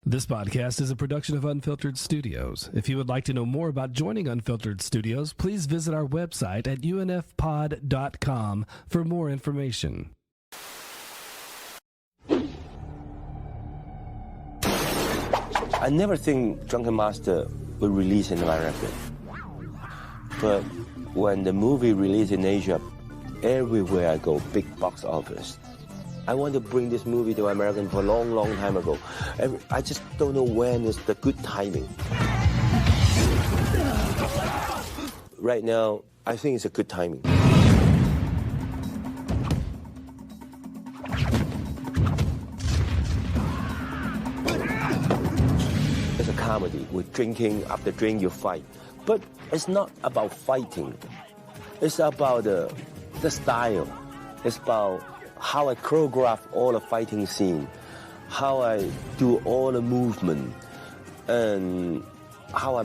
This podcast is a production of Unfiltered Studios. If you would like to know more about joining Unfiltered Studios, please visit our website at unfpod.com for more information. I never think Drunken Master would release in America. But when the movie released in Asia, everywhere I go, big box office. I want to bring this movie to American for a long, long time ago. I just don't know when is the good timing. Right now, I think it's a good timing. It's a comedy with drinking. After drink, you fight. But it's not about fighting. It's about the style. It's about how I choreograph all the fighting scene, how I do all the movement, and how I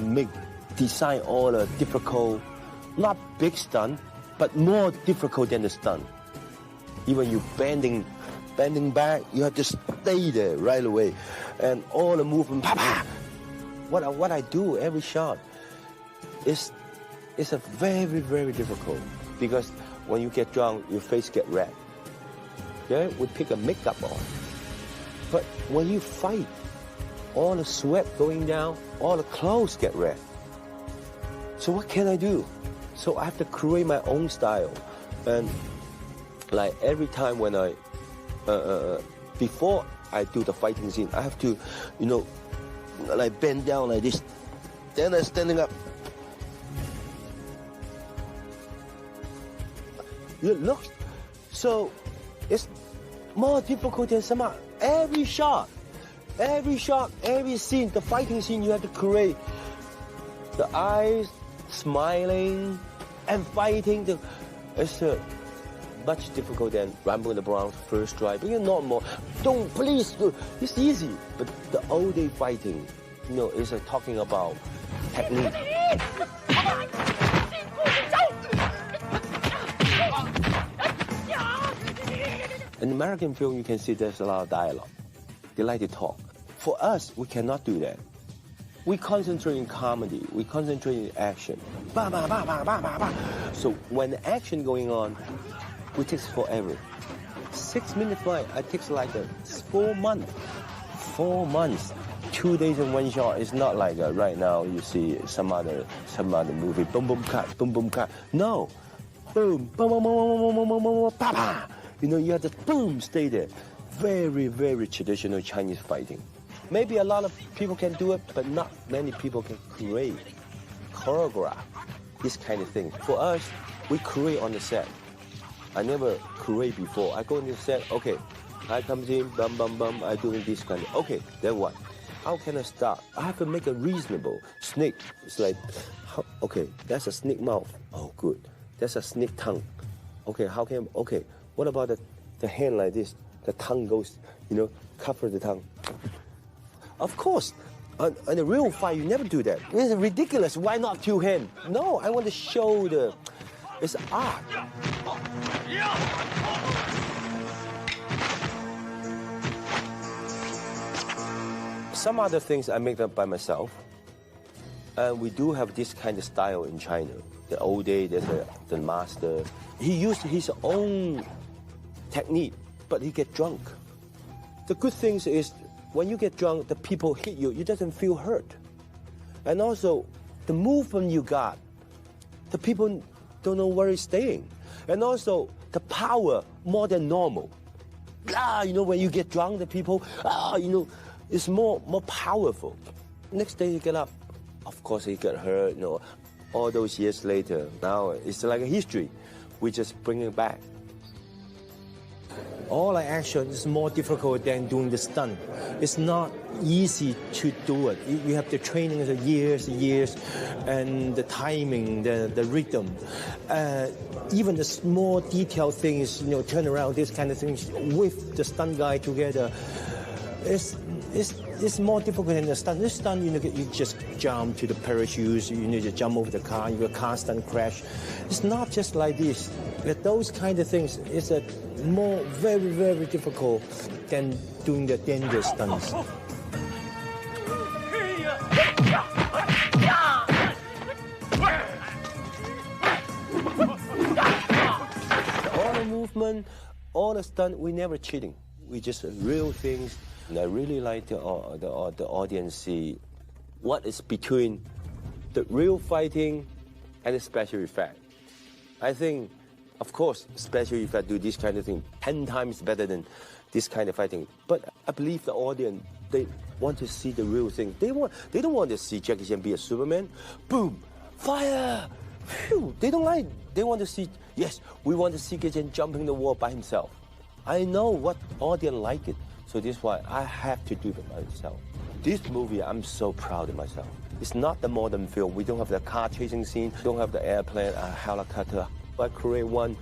design all the difficult, not big stunt, but more difficult than the stunt. Even you bending back, you have to stay there right away, and all the movement, what I do every shot is a very, very difficult, because when you get drunk, your face get red. Okay, we pick a makeup on. But when you fight, all the sweat going down, all the clothes get red. So what can I do? So I have to create my own style. And like every time when I, before I do the fighting scene, I have to, like bend down like this. Then I'm standing up. Look, so it's more difficult than some other. Every shot, every scene, the fighting scene, you have to create the eyes smiling and fighting. It's much difficult than Rambo in the Bronx, First Strike. Not more. Please do. It's easy. But the old day fighting, is talking about technique. In American film, you can see there's a lot of dialogue. They like to talk. For us, we cannot do that. We concentrate in comedy. We concentrate in action. Bah, bah, bah, bah, bah, bah, bah. So when the action going on, it takes forever. 6-minute flight, it takes like 4 months. 4 months. 2 days in one shot. It's not like right now you see some other movie. Boom, boom, cut. Boom, boom, cut. No. Boom, boom, boom, boom, boom, boom, boom, boom, bah, bah. You have to boom, stay there. Very, very traditional Chinese fighting. Maybe a lot of people can do it, but not many people can choreograph this kind of thing. For us, we create on the set. I never create before. I go in the set, okay, I come in, bum, bum, bum, I doing this kind of, okay, then what? How can I start? I have to make a reasonable snake. It's like, okay, that's a snake mouth. Oh, good. That's a snake tongue. Okay, okay. What about the hand like this? The tongue goes, cover the tongue. Of course, on a real fight, you never do that. It's ridiculous. Why not 2 hands? No, I want to show it's art. Some other things I make up by myself. And we do have this kind of style in China. The old day, there's the master. He used his own technique, but he get drunk. The good thing is when you get drunk, the people hit you, you doesn't feel hurt. And also, the movement you got, the people don't know where it's staying. And also, the power more than normal. When you get drunk, the people, it's more powerful. Next day you get up, of course he get hurt, all those years later. Now it's like a history. We just bring it back. All the action is more difficult than doing the stunt. It's not easy to do it. You have the training of years, and the timing, the rhythm. Even the small detail things, turn around, this kind of things, with the stunt guy together. It's more difficult than the stunt. This stunt, you just jump to the parachutes, you need to jump over the car, your car stunt crash. It's not just like this. Those kind of things is very, very difficult than doing the dangerous stunts. all the stunt, we never cheating. We just real things. And I really like the audience see what is between the real fighting and the special effect. I think, of course, special effect do this kind of thing 10 times better than this kind of fighting. But I believe the audience, they want to see the real thing. They don't want to see Jackie Chan be a Superman. Boom, fire. Phew. They don't like. They want to see. Yes, we want to see Jackie Chan jumping the wall by himself. I know what audience like it, so this is why I have to do it myself. This movie, I'm so proud of myself. It's not the modern film. We don't have the car chasing scene, don't have the airplane, a helicopter. I create one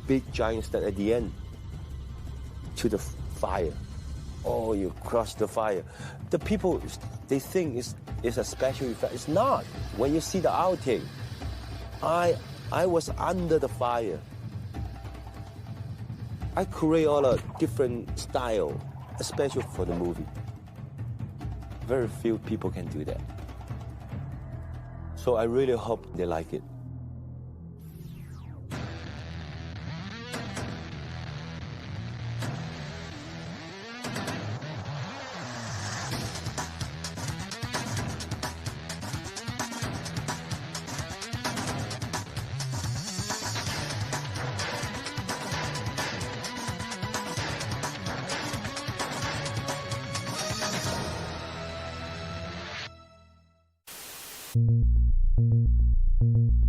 big giant stunt at the end to the fire. Oh, you crush the fire. The people, they think it's a special effect. It's not. When you see the outtake, I was under the fire. I create all a different style, especially for the movie. Very few people can do that. So I really hope they like it.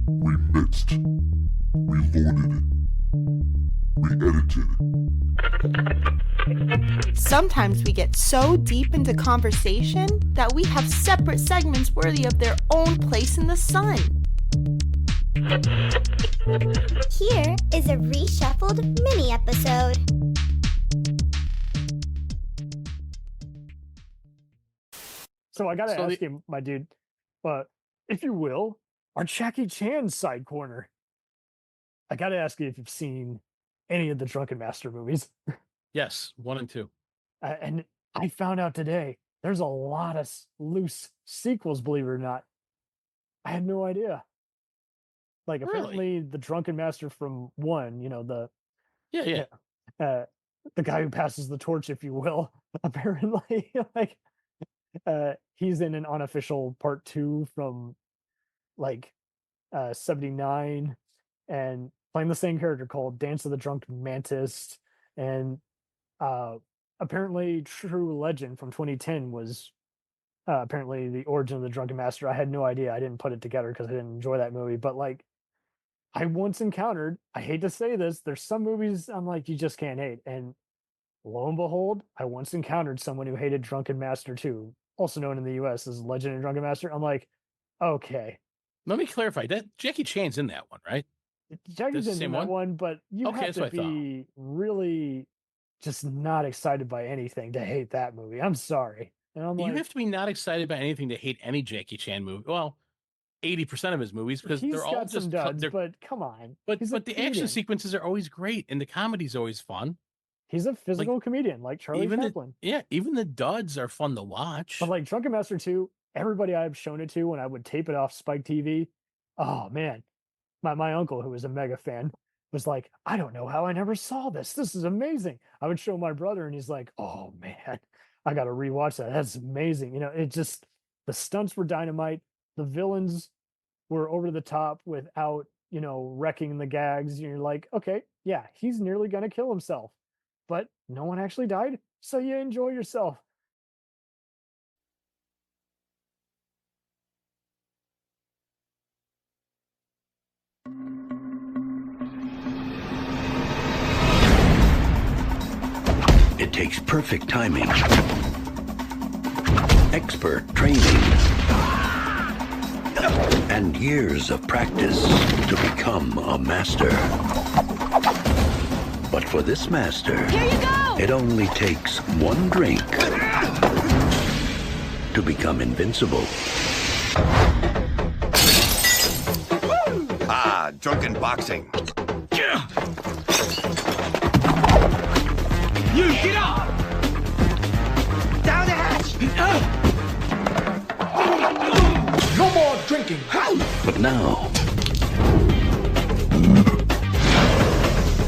We mixed, we loaded, we edited. Sometimes we get so deep into conversation that we have separate segments worthy of their own place in the sun. Here is a reshuffled mini episode. So I gotta ask you, my dude, if you will, our Jackie Chan side corner. I gotta ask you if you've seen any of the Drunken Master movies. Yes, 1 and 2. And I found out today there's a lot of loose sequels, believe it or not. I had no idea. Like, apparently the Drunken Master from 1, you know, the guy who passes the torch, if you will, apparently, like, he's in an unofficial part 2 from like 79 and playing the same character called Dance of the Drunken Mantis. And apparently True Legend from 2010 was apparently the origin of the Drunken Master. I had no idea. I didn't put it together because I didn't enjoy that movie. But like, I once encountered, I hate to say this, there's some movies I'm like, you just can't hate. And lo and behold, I once encountered someone who hated Drunken Master 2, also known in the US as Legend of Drunken Master. I'm like, okay. Let me clarify that Jackie Chan's in that one, right? Jackie's in that one, but you have to be really just not excited by anything to hate that movie. I'm sorry. And I'm you have to be not excited by anything to hate any Jackie Chan movie. Well, 80% of his movies, because they're all just duds, but come on. But the action sequences are always great, and the comedy's always fun. He's a physical comedian, like Charlie Chaplin. Even the duds are fun to watch. But like Drunken Master 2, everybody I've shown it to when I would tape it off Spike TV, oh man, my uncle, who was a mega fan, was like, I don't know how I never saw this. This is amazing. I would show my brother and he's like, oh man, I got to rewatch that. That's amazing. You know, it just, the stunts were dynamite. The villains were over the top without, you know, wrecking the gags. You're like, okay, yeah, he's nearly going to kill himself, but no one actually died. So you enjoy yourself. It takes perfect timing, expert training, and years of practice to become a master. But for this master, Here you go! It only takes one drink to become invincible. Ah, drunken boxing. You get up! Down the hatch! No more drinking! But now,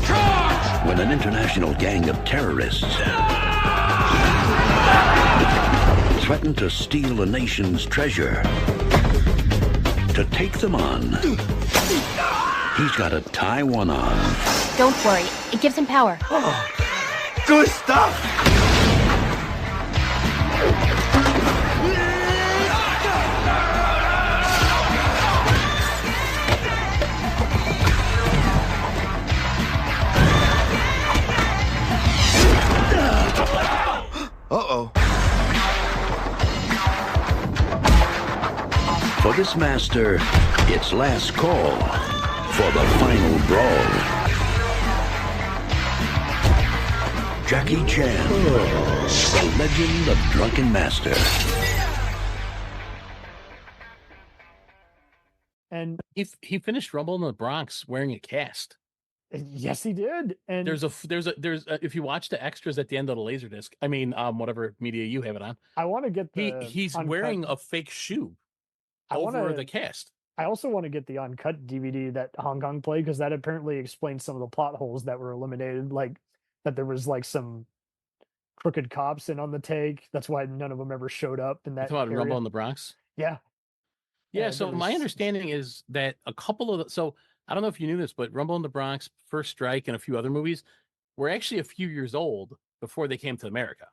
Charge! when when an international gang of terrorists threaten to steal a nation's treasure. To take them on, he's got to tie one on. Don't worry, it gives him power. Good stuff! Uh-oh. For this master, it's last call for the final brawl. Jackie Chan, the legend of Drunken Master. And he finished Rumble in the Bronx wearing a cast. yes, he did. And There's if you watch the extras at the end of the Laserdisc, I mean, whatever media you have it on, I want to get the he's uncut. wearing a fake shoe over the cast. I also want to get the uncut DVD that Hong Kong played, because that apparently explains some of the plot holes that were eliminated, like that there was like some crooked cops in on the take. That's why none of them ever showed up in that Talking about area. Rumble in the Bronx. Yeah. Yeah, so my understanding is that a couple of so I don't know if you knew this, but Rumble in the Bronx, First Strike, and a few other movies were actually a few years old before they came to America.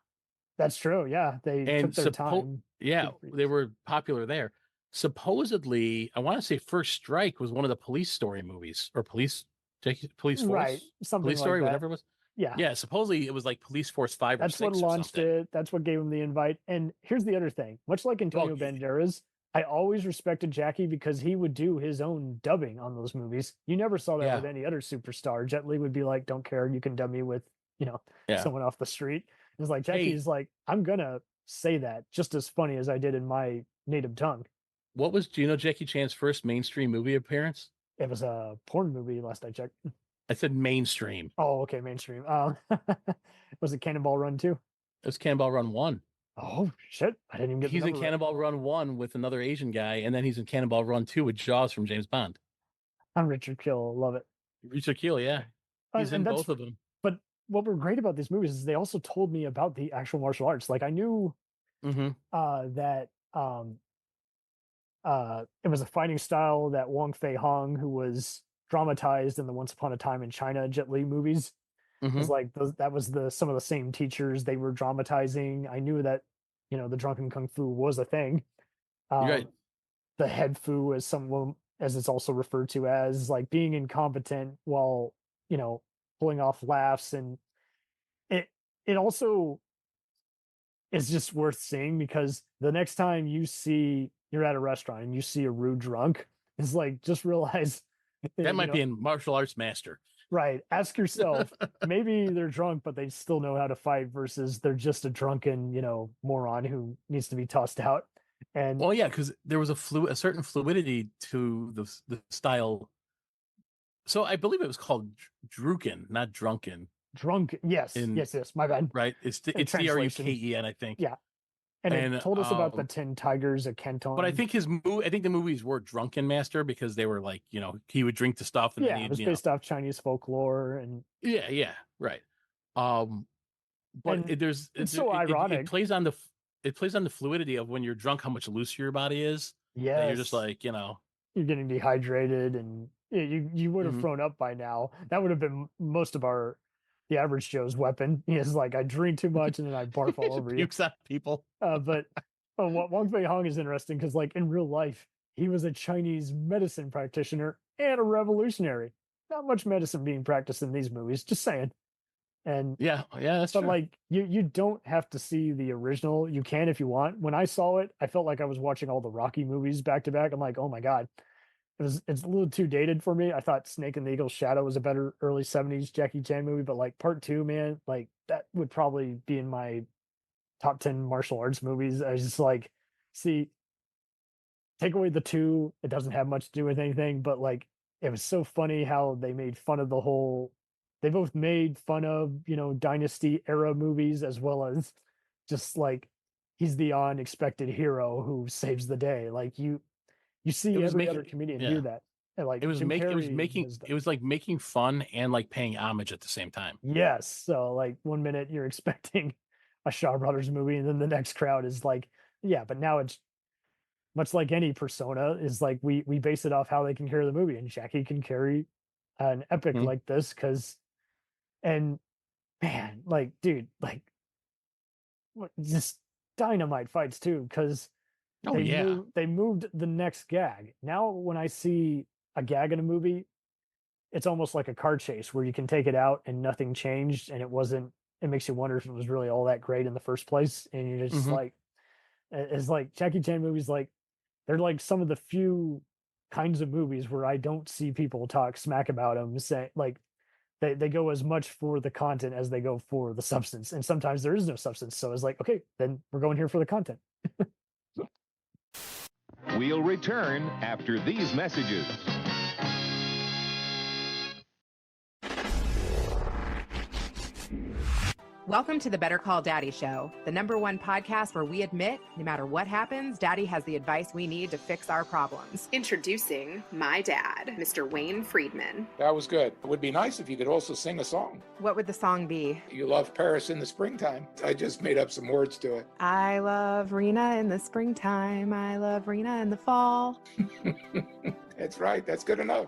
That's true. Yeah, they took their time. Yeah, they were popular there. Supposedly, I want to say First Strike was one of the police story movies, or police force, right? Something police like story, that. whatever it was. Yeah, yeah. Supposedly, it was like Police Force 5 That's or 6. what launched it. That's what gave him the invite. And here's the other thing: much like Antonio Banderas, I always respected Jackie because he would do his own dubbing on those movies. You never saw that with any other superstar. Jet Li would be like, "Don't care, you can dub me with, someone off the street." It's like Jackie's like, "I'm gonna say that just as funny as I did in my native tongue." What was Jackie Chan's first mainstream movie appearance? It was a porn movie, last I checked. I said mainstream. Oh, okay, mainstream. Was it Cannonball Run 2? It was Cannonball Run 1. Oh shit! I didn't even get. He's the in number Cannonball Run 1 with another Asian guy, and then he's in Cannonball Run 2 with Jaws from James Bond. I'm Richard Kiel. Love it. Richard Kiel, yeah, he's in both of them. But what were great about these movies is they also told me about the actual martial arts. Like I knew that it was a fighting style that Wong Fei Hong, who was dramatized in the Once Upon a Time in China Jet Li movies, was like that was some of the same teachers they were dramatizing. I knew that the drunken kung fu was a thing. Right. The head fu, as it's also referred to as, like being incompetent while pulling off laughs, and it also is just worth seeing, because the next time you're at a restaurant and you see a rude drunk, it's like, just realize that might be in martial arts master. Right. Ask yourself, maybe they're drunk, but they still know how to fight, versus they're just a drunken, moron who needs to be tossed out. And well, yeah, because there was a certain fluidity to the style. So I believe it was called Druken, not Drunken. Drunk, yes, yes. My bad. Right. It's DRUKEN, I think. Yeah. And it told us about the 10 Tigers of Canton. But I think the movies were Drunken Master because they were like, he would drink the stuff. And yeah, then it was based off Chinese folklore and. Yeah, right. But it's so ironic. It plays on the fluidity of when you're drunk, how much looser your body is. Yeah, you're just like, you're getting dehydrated, and you would have thrown up by now. That would have been most of the average Joe's weapon. He is like, I drink too much and then I barf all over you. Pukes at people. But Wong Fei Hong is interesting because, like, in real life, he was a Chinese medicine practitioner and a revolutionary. Not much medicine being practiced in these movies, just saying. And yeah, that's true. Like, you don't have to see the original. You can if you want. When I saw it, I felt like I was watching all the Rocky movies back to back. I'm like, oh my God. It's a little too dated for me. I thought Snake and the Eagle's Shadow was a better early 70s Jackie Chan movie, but like part 2, man, like that would probably be in my top 10 martial arts movies. I was just like, see, take away the 2, it doesn't have much to do with anything, but like it was so funny how they made fun of they both made fun of, Dynasty era movies, as well as just like he's the unexpected hero who saves the day. Like you see every other comedian do that. And like It was Jim making Carrey it was like making fun and like paying homage at the same time. Yes. So like one minute you're expecting a Shaw Brothers movie, and then the next crowd is like, yeah, but now it's much like any persona is like we base it off how they can carry the movie, and Jackie can carry an epic like this and man, like dude, like just dynamite fights too, because they moved the next gag. Now when I see a gag in a movie, it's almost like a car chase where you can take it out and nothing changed, and it makes you wonder if it was really all that great in the first place. And you're just like, it's like Jackie Chan movies, like they're like some of the few kinds of movies where I don't see people talk smack about them, say like they go as much for the content as they go for the substance. And sometimes there is no substance. So it's like, okay, then we're going here for the content. We'll return after these messages. Welcome to the Better Call Daddy Show, the #1 podcast where we admit, no matter what happens, Daddy has the advice we need to fix our problems. Introducing my dad, Mr. Wayne Friedman. That was good. It would be nice if you could also sing a song. What would the song be? You love Paris in the springtime. I just made up some words to it. I love Rena in the springtime. I love Rena in the fall. That's right. That's good enough.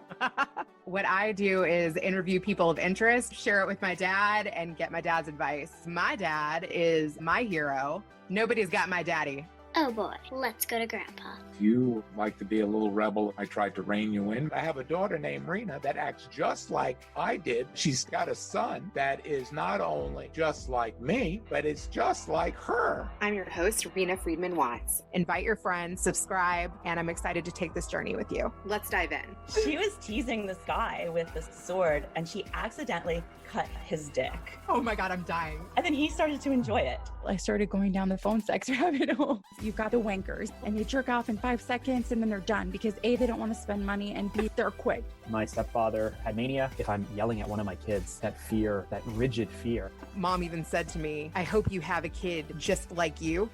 What I do is interview people of interest, share it with my dad, and get my dad's advice. My dad is my hero. Nobody's got my daddy. Oh boy, let's go to Grandpa. You like to be a little rebel. I tried to rein you in. I have a daughter named Rena that acts just like I did. She's got a son that is not only just like me, but it's just like her. I'm your host, Rena Friedman Watts. Invite your friends, subscribe, and I'm excited to take this journey with you. Let's dive in. She was teasing this guy with this sword, and she accidentally cut his dick. Oh my God, I'm dying. And then he started to enjoy it. I started going down the phone sex rabbit hole. You've got the wankers, and they jerk off in 5 seconds, and then they're done because A, they don't want to spend money, and B, they're quick. My stepfather had mania. If I'm yelling at one of my kids, that fear, that rigid fear. Mom even said to me, I hope you have a kid just like you.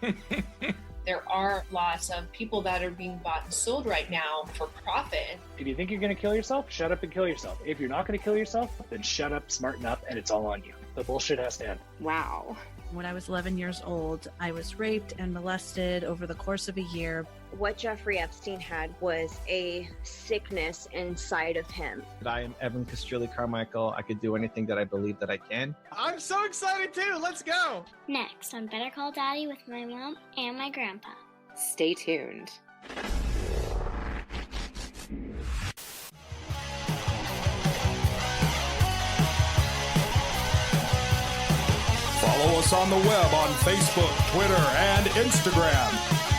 There are lots of people that are being bought and sold right now for profit. If you think you're going to kill yourself, shut up and kill yourself. If you're not going to kill yourself, then shut up, smarten up, and it's all on you. The bullshit has to end. Wow. When I was 11 years old, I was raped and molested over the course of a year. What Jeffrey Epstein had was a sickness inside of him. I am Evan Castrilli Carmichael. I could do anything that I believe that I can. I'm so excited too. Let's go. Next on Better Call Daddy with my mom and my grandpa. Stay tuned. Follow us on the web on Facebook, Twitter, and Instagram.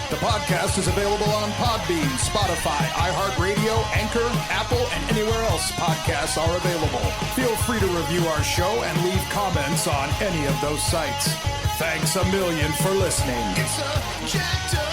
The podcast is available on Podbean, Spotify, iHeartRadio, Anchor, Apple, and anywhere else podcasts are available. Feel free to review our show and leave comments on any of those sites. Thanks a million for listening. It's a jacked up